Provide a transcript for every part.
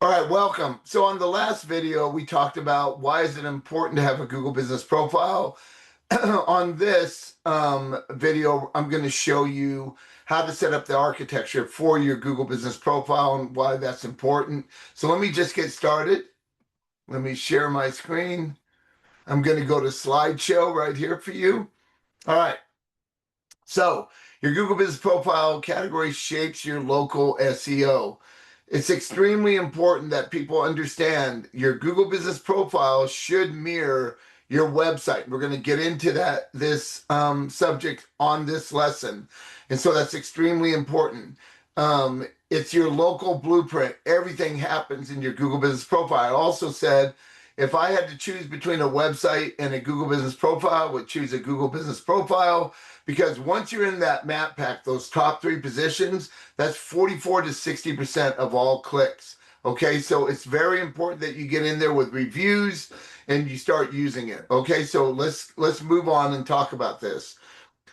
All right, welcome. So on the last video, we talked about why is it important to have a Google Business Profile. On this video, I'm going to show you how to set up the architecture for your Google Business Profile and why that's important. So let me just get started. Let me share my screen. I'm going to go to slideshow right here for you. All right. So your Google Business Profile category shapes your local SEO. It's extremely important that people understand your Google Business Profile should mirror your website. We're going to get into this subject on this lesson. And so that's extremely important. It's your local blueprint. Everything happens in your Google Business Profile. I also said, if I had to choose between a website and a Google Business Profile, I would choose a Google Business Profile, because once you're in that map pack, those top 3 positions, that's 44 to 60% of all clicks. Okay, so it's very important that you get in there with reviews and you start using it. Okay, so let's move on and talk about this.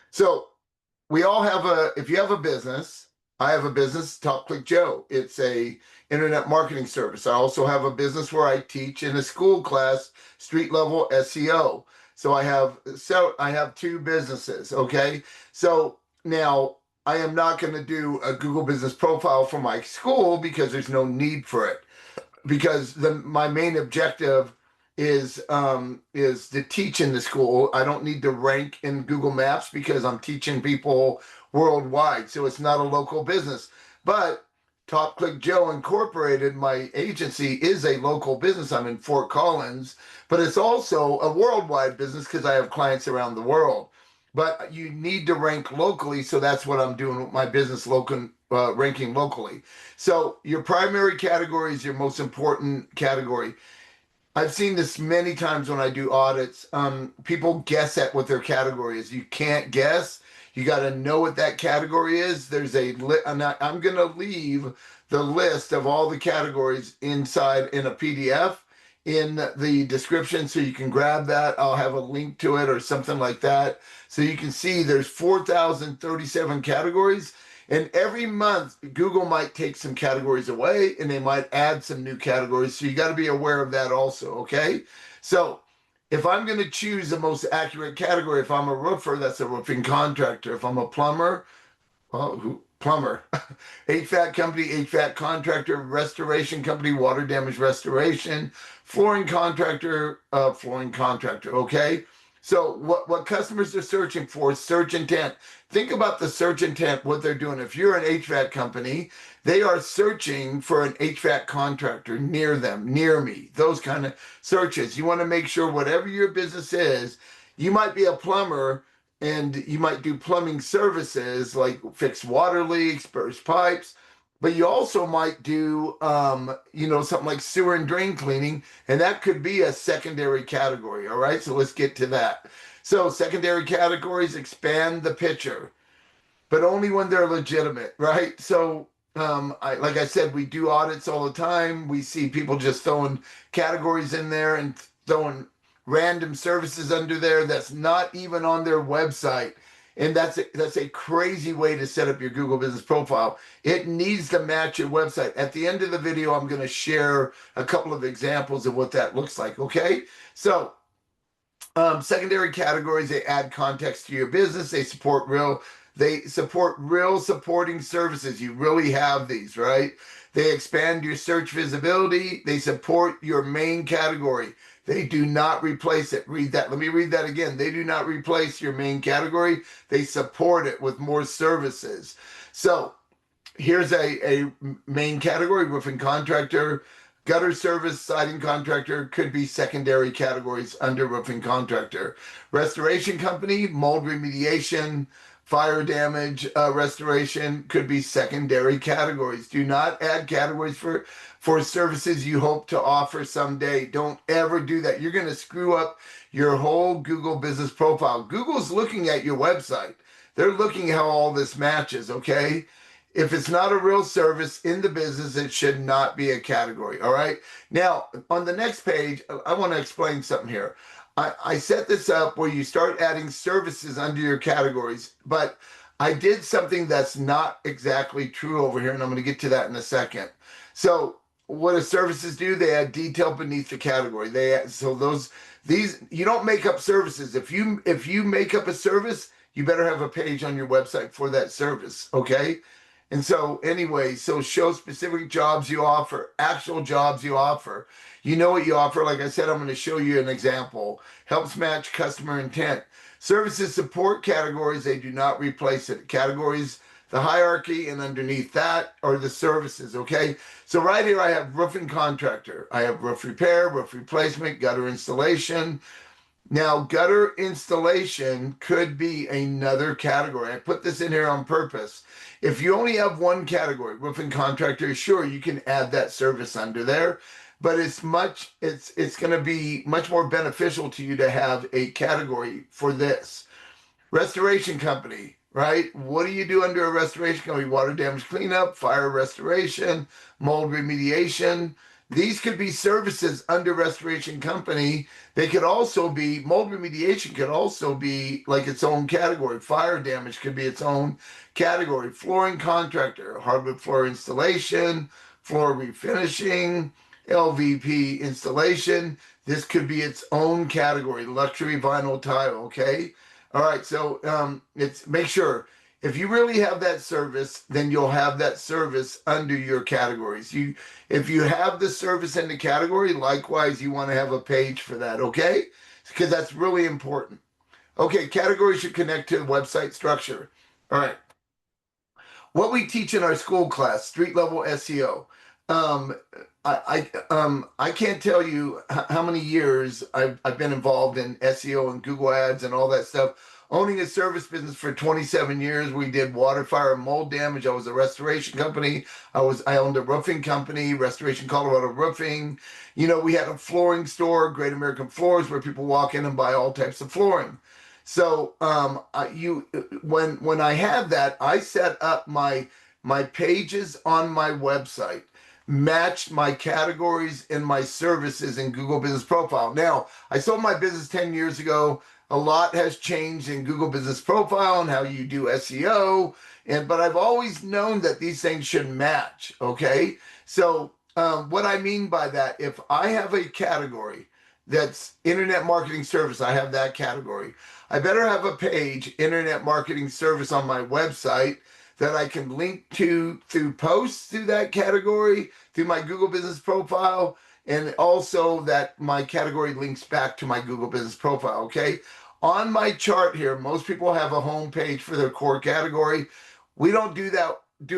So we all have if you have a business, I have a business, Top Click Joe. It's a internet marketing service. I also have a business where I teach in a school class, Street Level SEO. So I have 2 businesses, okay? So now I am not going to do a Google Business Profile for my school because there's no need for it. Because my main objective is to teach in the school. I don't need to rank in Google Maps because I'm teaching people worldwide. So it's not a local business. But Top Click Joe Incorporated, my agency, is a local business. I'm in Fort Collins, but it's also a worldwide business because I have clients around the world. But you need to rank locally, so that's what I'm doing with my business ranking locally. So your primary category is your most important category. I've seen this many times when I do audits. People guess at what their category is. You can't guess. You got to know what that category is. I'm going to leave the list of all the categories inside in a PDF in the description, so you can grab that. I'll have a link to it or something like that. So you can see there's 4,037 categories. And every month, Google might take some categories away and they might add some new categories. So you got to be aware of that also, okay? So if I'm going to choose the most accurate category, if I'm a roofer, that's a roofing contractor. If I'm a plumber, plumber, HVAC company, HVAC contractor, restoration company, water damage restoration, flooring contractor, flooring contractor, okay? So what customers are searching for is search intent. Think about the search intent, what they're doing. If you're an HVAC company, they are searching for an HVAC contractor near them, near me, those kind of searches. You want to make sure whatever your business is, you might be a plumber and you might do plumbing services like fix water leaks, burst pipes, but you also might do, something like sewer and drain cleaning, and that could be a secondary category. All right, so let's get to that. So secondary categories expand the picture, but only when they're legitimate, right? So like I said, we do audits all the time. We see people just throwing categories in there and throwing random services under there that's not even on their website. And that's a crazy way to set up your Google Business Profile. It needs to match your website. At the end of the video, I'm going to share a couple of examples of what that looks like, okay? So secondary categories, they add context to your business. They support real supporting services. You really have these, right? They expand your search visibility. They support your main category. They do not replace it. Read that. Let me read that again. They do not replace your main category. They support it with more services. So here's a main category: roofing contractor, gutter service, siding contractor, could be secondary categories under roofing contractor. Restoration company, mold remediation, fire damage restoration, could be secondary categories. Do not add categories for services you hope to offer someday. Don't ever do that. You're going to screw up your whole Google Business Profile. Google's looking at your website. They're looking how all this matches, okay? If it's not a real service in the business, it should not be a category, all right? Now, on the next page, I want to explain something here. I set this up where you start adding services under your categories, but I did something that's not exactly true over here, and I'm going to get to that in a second. So what do services do? They add detail beneath the category. These you don't make up services. If you make up a service, you better have a page on your website for that service. Okay. And so anyway, so show specific jobs you offer, actual jobs you offer. You know what you offer. Like I said, I'm going to show you an example. Helps match customer intent. Services support categories. They do not replace it. Categories, the hierarchy, and underneath that are the services. Okay. So right here, I have roofing contractor. I have roof repair, roof replacement, gutter installation. Now, gutter installation could be another category. I put this in here on purpose. If you only have one category, roofing contractor, sure, you can add that service under there, but it's going to be much more beneficial to you to have a category for this. Restoration company, right? What do you do under a restoration company? Water damage cleanup, fire restoration, mold remediation. These could be services under restoration company. They could also be, mold remediation could also be like its own category. Fire damage could be its own category. Flooring contractor, hardwood floor installation, floor refinishing, LVP installation. This could be its own category. Luxury vinyl tile, okay? All right, so it's make sure if you really have that service, then you'll have that service under your categories. If you have the service in the category, likewise, you want to have a page for that, okay? Because that's really important. Okay, categories should connect to the website structure. All right. What we teach in our school class, Street Level SEO. I can't tell you how many years I've been involved in SEO and Google Ads and all that stuff. Owning a service business for 27 years, we did water, fire, and mold damage. I was a restoration company. I owned a roofing company, Restoration Colorado Roofing. You know, we had a flooring store, Great American Floors, where people walk in and buy all types of flooring. So when I had that, I set up my pages on my website, matched my categories and my services in Google Business Profile. Now, I sold my business 10 years ago. A lot has changed in Google Business Profile and how you do SEO, but I've always known that these things should match, okay? So what I mean by that, if I have a category that's internet marketing service, I have that category. I better have a page, internet marketing service on my website that I can link to through posts through that category, through my Google Business Profile, and also that my category links back to my Google Business Profile, okay? On my chart here, most people have a home page for their core category. We don't do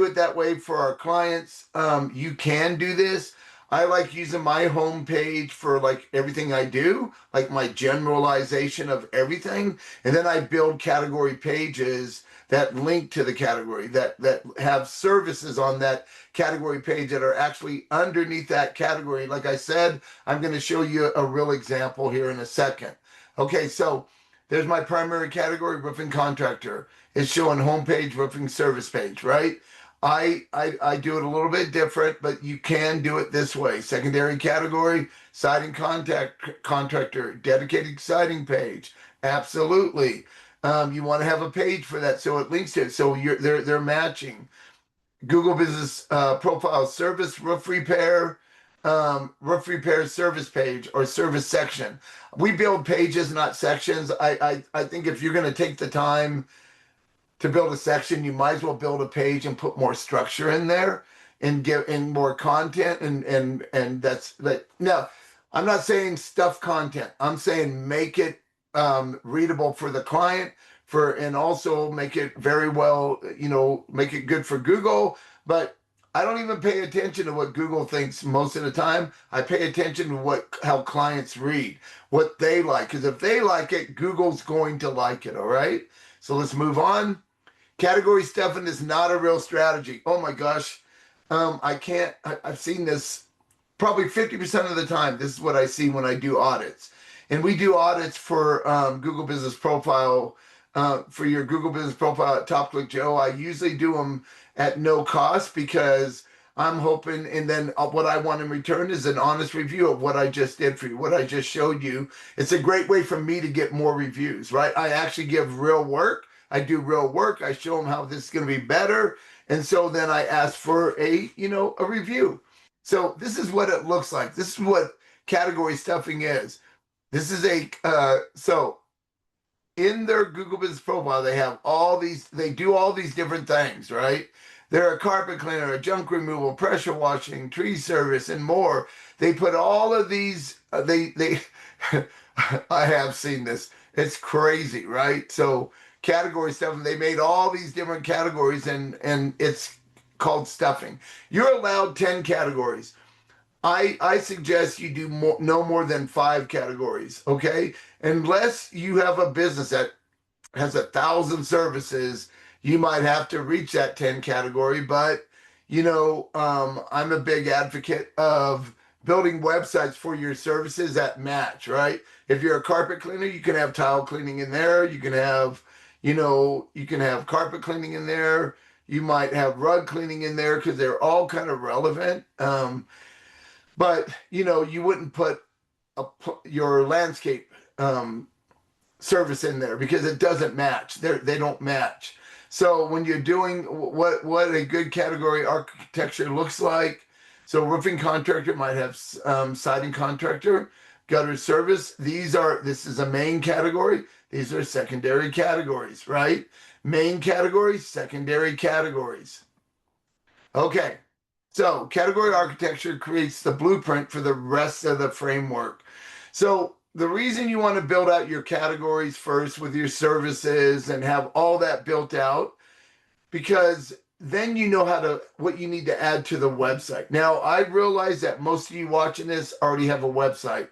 it that way for our clients. You can do this. I like using my home page for like everything I do, like my generalization of everything. And then I build category pages that link to the category, that have services on that category page that are actually underneath that category. Like I said, I'm going to show you a real example here in a second. Okay, so there's my primary category, roofing contractor. It's showing homepage, roofing service page, right? I do it a little bit different, but you can do it this way. Secondary category, siding contractor, dedicated siding page. Absolutely. You want to have a page for that so it links to it. So they're matching. Google Business Profile service, roof repair service page or service section. We build pages, not sections. I think if you're going to take the time to build a section, you might as well build a page and put more structure in there and give in more content and that's that. Now, I'm not saying stuff content. I'm saying make it readable for the client and also make it very well, make it good for Google. But I don't even pay attention to what Google thinks most of the time. I pay attention to how clients read, what they like. Because if they like it, Google's going to like it, all right? So let's move on. Category stuffing is not a real strategy. Oh my gosh. I've seen this probably 50% of the time. This is what I see when I do audits. And we do audits for Google Business Profile, for your Google Business Profile at Top Click Joe. I usually do them at no cost because I'm hoping, and then what I want in return is an honest review of what I just did for you, what I just showed you. It's a great way for me to get more reviews, right? I actually give real work. I do real work. I show them how this is going to be better. And so then I ask for a review. So this is what it looks like. This is what category stuffing is. This is so in their Google Business Profile, they have all these, they do all these different things, right? They're a carpet cleaner, a junk removal, pressure washing, tree service, and more. They put all of these, I have seen this. It's crazy, right? So category stuff, and they made all these different categories, and it's called stuffing. You're allowed 10 categories. I suggest you do no more than 5 categories, okay? Unless you have a business that has 1,000 services, you might have to reach that 10 category. But I'm a big advocate of building websites for your services that match, right? If you're a carpet cleaner, you can have tile cleaning in there. You can have carpet cleaning in there. You might have rug cleaning in there because they're all kind of relevant. But you wouldn't put your landscape service in there because it doesn't match. They don't match. So when you're doing what a good category architecture looks like, so roofing contractor might have siding contractor, gutter service. This is a main category. These are secondary categories, right? Main categories, secondary categories. Okay. So category architecture creates the blueprint for the rest of the framework. So the reason you want to build out your categories first with your services and have all that built out, because then you know what you need to add to the website. Now, I realize that most of you watching this already have a website.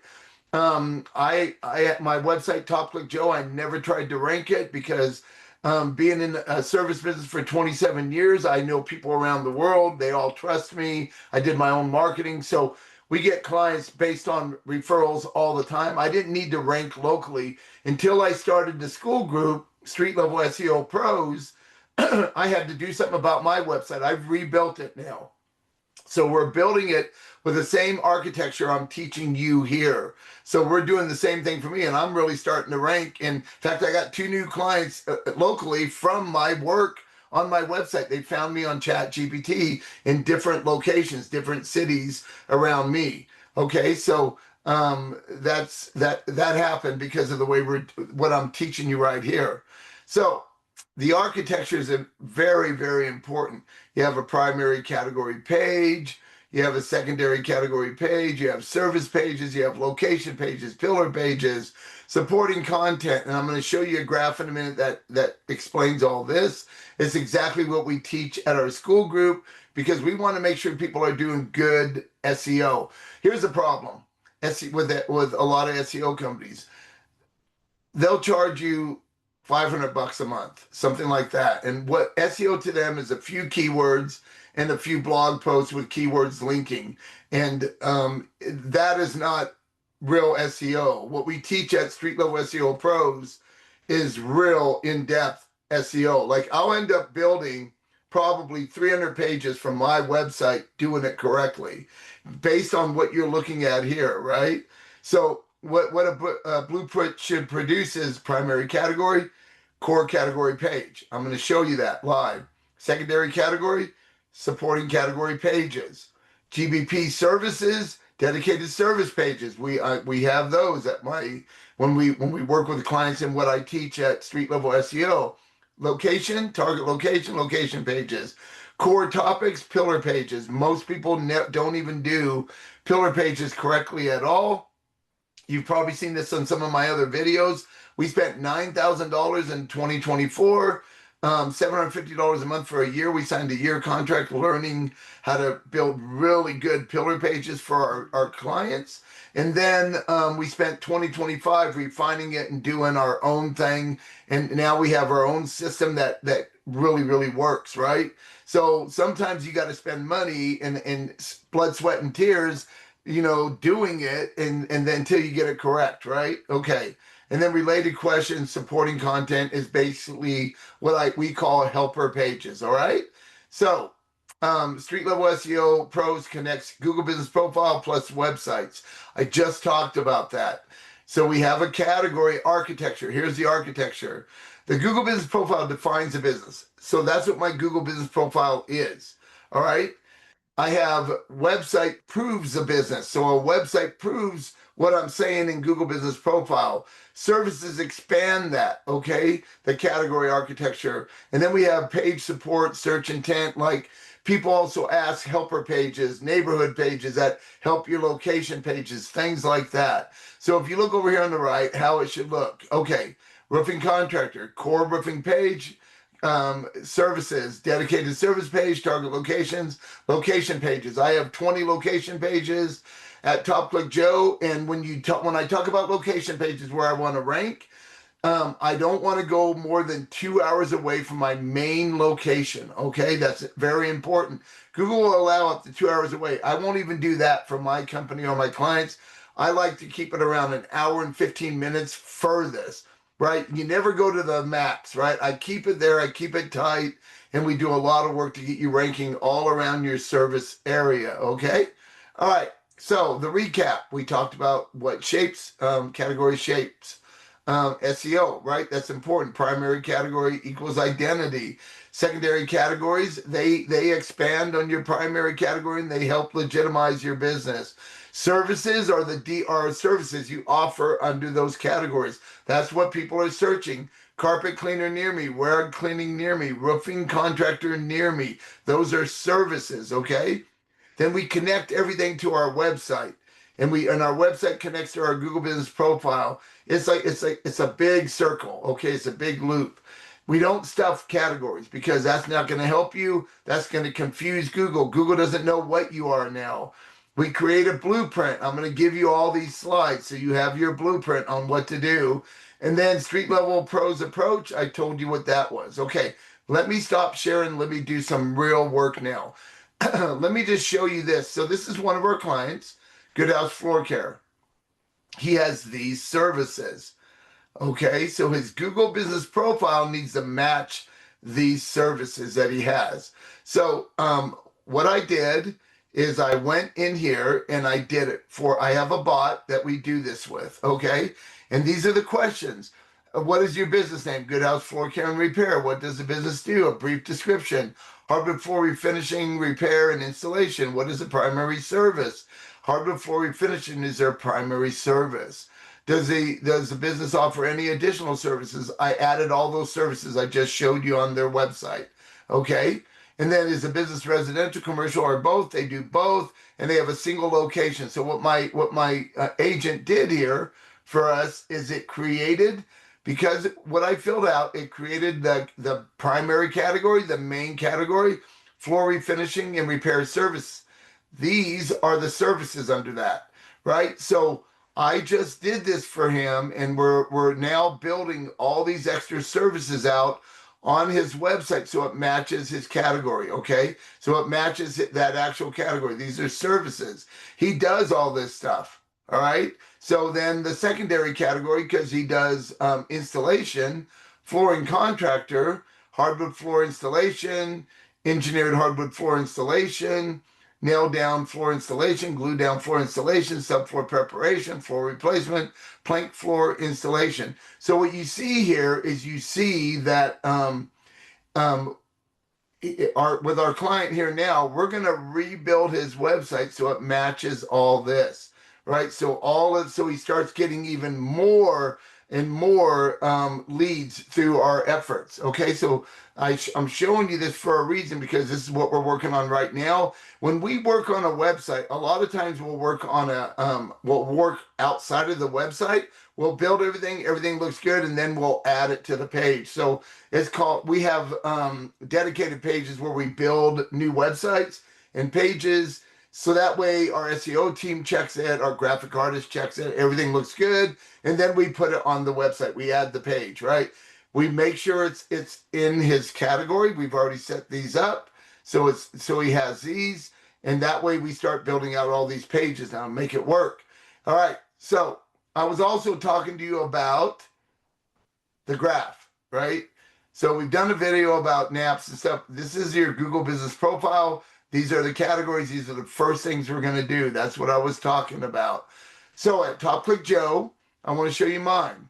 My website, Top Click Joe, I never tried to rank it because being in a service business for 27 years, I know people around the world. They all trust me. I did my own marketing. So we get clients based on referrals all the time. I didn't need to rank locally until I started the school group, Street Level SEO Pros. I had to do something about my website. I've rebuilt it now. So we're building it with the same architecture I'm teaching you here. So we're doing the same thing for me, and I'm really starting to rank. In fact, I got 2 new clients locally from my work on my website. They found me on ChatGPT in different locations, different cities around me. Okay, so that happened because of the way what I'm teaching you right here. So the architecture is very, very important. You have a primary category page, you have a secondary category page, you have service pages, you have location pages, pillar pages, supporting content. And I'm going to show you a graph in a minute that explains all this. It's exactly what we teach at our school group because we want to make sure people are doing good SEO. Here's the problem with a lot of SEO companies. They'll charge you $500 a month, something like that. And what SEO to them is a few keywords and a few blog posts with keywords linking. And that is not real SEO. What we teach at Street Level SEO Pros is real in-depth SEO. Like I'll end up building probably 300 pages from my website doing it correctly based on what you're looking at here, right? So what a blueprint should produce is primary category, core category page. I'm going to show you that live. Secondary category, supporting category pages. GBP services, dedicated service pages. We have those at when we work with clients and what I teach at Street Level SEO. Location, target location, location pages. Core topics, pillar pages. Most people don't even do pillar pages correctly at all. You've probably seen this on some of my other videos. We spent $9,000 in 2024, $750 a month for a year. We signed a year contract learning how to build really good pillar pages for our clients. And then we spent 2025 refining it and doing our own thing. And now we have our own system that really, really works, right? So sometimes you got to spend money and blood, sweat, and tears doing it and then until you get it correct, right? Okay. And then related questions, supporting content is basically what we call helper pages, all right? So Street Level SEO Pros connects Google Business Profile plus websites. I just talked about that. So we have a category architecture. Here's the architecture. The Google Business Profile defines a business. So that's what my Google Business Profile is, all right? I have website proves a business. So a website proves what I'm saying in Google Business Profile. Services expand that, okay? The category architecture. And then we have page support, search intent, like people also ask helper pages, neighborhood pages that help your location pages, things like that. So if you look over here on the right, how it should look. Okay, roofing contractor, core roofing page, services, dedicated service page, target locations, location pages. I have 20 location pages at Top Click Joe. And when I talk about location pages where I want to rank, I don't want to go more than 2 hours away from my main location. Okay, that's very important. Google will allow up to 2 hours away. I won't even do that for my company or my clients. I like to keep it around an hour and 15 minutes furthest, right? You never go to the max, right? I keep it there, I keep it tight, and we do a lot of work to get you ranking all around your service area, okay? All right, so the recap, we talked about what shapes, category shapes. SEO, right? That's important. Primary category equals identity. Secondary categories, they expand on your primary category and they help legitimize your business. Services are services you offer under those categories. That's what people are searching. Carpet cleaner near me, rug cleaning near me, roofing contractor near me. Those are services, okay? Then we connect everything to our website. And our website connects to our Google Business Profile. It's a big circle, okay? It's a big loop. We don't stuff categories because that's not going to help you. That's going to confuse Google. Google doesn't know what you are now. We create a blueprint. I'm going to give you all these slides so you have your blueprint on what to do. And then Street Level Pros approach, I told you what that was. Okay, let me stop sharing. Let me do some real work now. Let me just show you this. So this is one of our clients, Good House Floor Care. He has these services. Okay, so his Google Business Profile needs to match these services that he has. So what I did is I went in here and I did it I have a bot that we do this with, okay? And these are the questions. What is your business name? Good House Floor Care and Repair. What does the business do? A brief description. Hardwood floor refinishing, repair, and installation. What is the primary service? Hardwood floor refinishing is their primary service. Does the business offer any additional services? I added all those services I just showed you on their website. Okay. And then is the business residential, commercial, or both? They do both, and they have a single location. So what my agent did here for us is it created, because what I filled out, it created the primary category, the main category, floor refinishing and repair service. These are the services under that, right? So I just did this for him, and we're now building all these extra services out on his website so it matches his category, okay? So it matches that actual category. These are services. He does all this stuff, all right? So then the secondary category, because he does installation, flooring contractor, hardwood floor installation, engineered hardwood floor installation, nail down floor installation, glue down floor installation, subfloor preparation, floor replacement, plank floor installation. So what you see here is you see that with our client here now, we're going to rebuild his website so it matches all this, right? So he starts getting even more and more leads through our efforts. Okay, so I'm showing you this for a reason, because this is what we're working on right now. When we work on a website, a lot of times we'll work on we'll work outside of the website. We'll build everything looks good, and then we'll add it to the page. So we have dedicated pages where we build new websites and pages. So that way our SEO team checks it, our graphic artist checks it, everything looks good, and then we put it on the website. We add the page, right? We make sure it's in his category. We've already set these up. So he has these, and that way we start building out all these pages now and make it work. All right. So I was also talking to you about the graph, right? So we've done a video about naps and stuff. This is your Google Business Profile. These are the categories. These are the first things we're going to do. That's what I was talking about. So at Top Click Joe, I want to show you mine.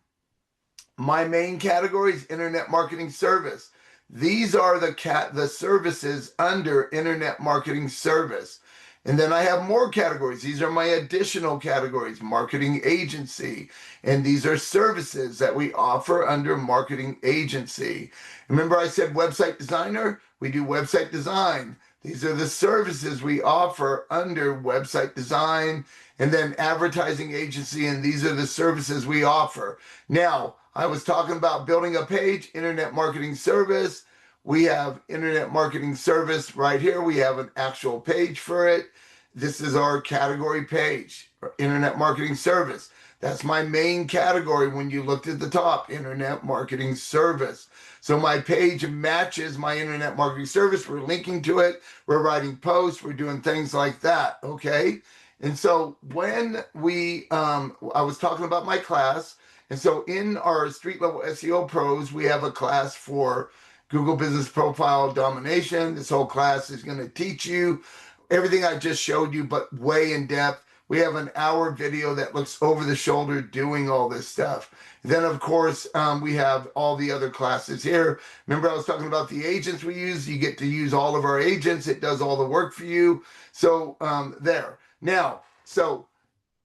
My main category is internet marketing service. These are the services under internet marketing service. And then I have more categories. These are my additional categories: marketing agency. And these are services that we offer under marketing agency. Remember I said website designer? We do website design. These are the services we offer under website design. And then advertising agency, and these are the services we offer. Now, I was talking about building a page, internet marketing service. We have internet marketing service right here. We have an actual page for it. This is our category page, internet marketing service. That's my main category when you looked at the top, internet marketing service. So my page matches my internet marketing service. We're linking to it. We're writing posts. We're doing things like that, okay? And so when I was talking about my class, and so in our Street Level SEO Pros, we have a class for Google Business Profile Domination. This whole class is going to teach you everything I just showed you, but way in depth. We have an hour video that looks over the shoulder doing all this stuff. Then, of course, we have all the other classes here. Remember, I was talking about the agents we use. You get to use all of our agents. It does all the work for you. So there. Now, so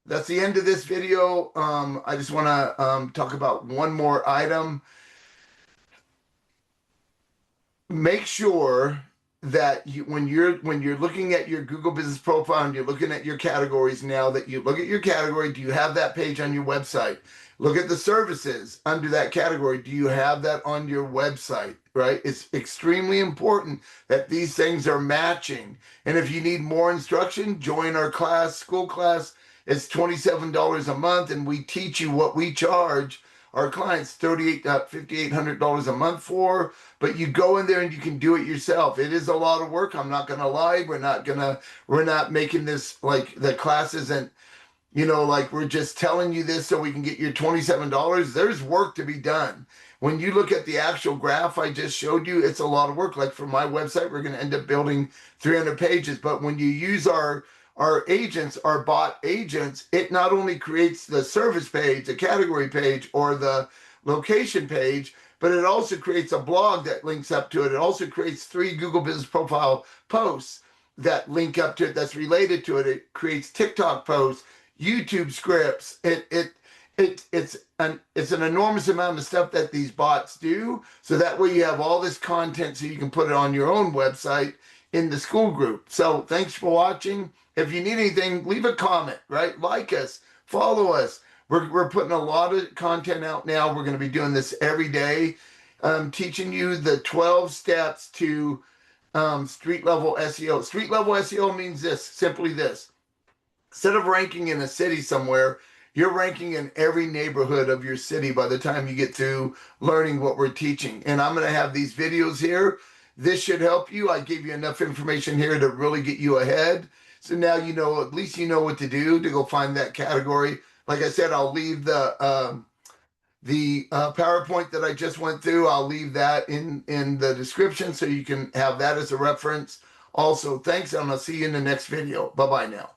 that's the end of this video. I just want to talk about one more item. Make sure that when you're looking at your Google Business Profile and you're looking at your categories now, that you look at your category. Do you have that page on your website? Look at the services under that category. Do you have that on your website, right? It's extremely important that these things are matching. And if you need more instruction, join our class, school class. It's $27 a month, and we teach you what we charge our clients $5,800 a month for. But you go in there and you can do it yourself. It is a lot of work. I'm not gonna lie. We're not making this like the class isn't, like we're just telling you this so we can get your $27. There's work to be done. When you look at the actual graph I just showed you, it's a lot of work. Like for my website, we're going to end up building 300 pages. But when you use our agents, our bot agents, it not only creates the service page, the category page, or the location page, but it also creates a blog that links up to it. It also creates 3 Google Business Profile posts that link up to it, that's related to it. It creates TikTok posts, YouTube scripts. It's an enormous amount of stuff that these bots do. So that way you have all this content so you can put it on your own website in the school group. So thanks for watching. If you need anything, leave a comment, right? Like us, follow us. We're putting a lot of content out now. We're going to be doing this every day. Teaching you the 12 steps to street level SEO. Street level SEO means this, simply this. Instead of ranking in a city somewhere, you're ranking in every neighborhood of your city by the time you get through learning what we're teaching. And I'm going to have these videos here. This should help you. I gave you enough information here to really get you ahead. So now you know, at least you know what to do to go find that category. Like I said, I'll leave the PowerPoint that I just went through. I'll leave that in the description so you can have that as a reference. Also, thanks, and I'll see you in the next video. Bye-bye now.